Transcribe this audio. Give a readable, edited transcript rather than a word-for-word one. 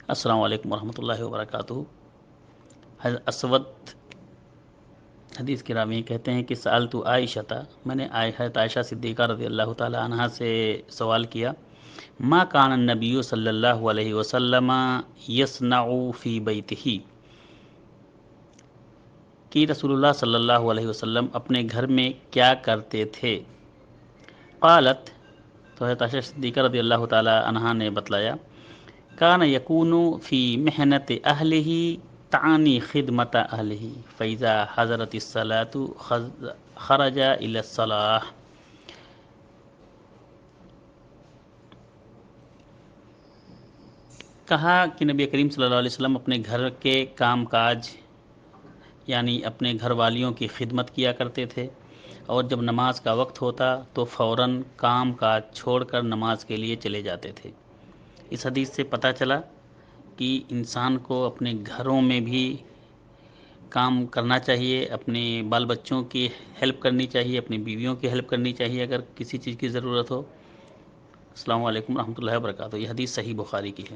السلام علیکم ورحمۃ اللہ وبرکاتہ۔ حضرت اسود حدیث کی راوی کہتے ہیں کہ سألت عائشہ، میں نے حضرت عائشہ صدیقہ رضی اللہ تعالی عنہا سے سوال کیا، ما کان النبی صلی اللہ علیہ وسلم یصنع فی بیتہ، کہ رسول اللہ صلی اللہ علیہ وسلم اپنے گھر میں کیا کرتے تھے؟ قالت، تو حضرت عائشہ صدیقہ رضی اللہ تعالی عنہا نے بتلایا، کان یکون فی محنت اہلہ تعنی خدمت اہلہ فاذا حضرت الصلاۃ خرج الی الصلاۃ۔ کہا کہ نبی کریم صلی اللہ علیہ وسلم اپنے گھر کے کام کاج یعنی اپنے گھر والیوں کی خدمت کیا کرتے تھے، اور جب نماز کا وقت ہوتا تو فوراً کام کاج چھوڑ کر نماز کے لیے چلے جاتے تھے۔ اس حدیث سے پتہ چلا کہ انسان کو اپنے گھروں میں بھی کام کرنا چاہیے، اپنے بال بچوں کی ہیلپ کرنی چاہیے، اپنی بیویوں کی ہیلپ کرنی چاہیے اگر کسی چیز کی ضرورت ہو۔ السلام علیکم ورحمۃ اللہ وبرکاتہ۔ یہ حدیث صحیح بخاری کی ہے۔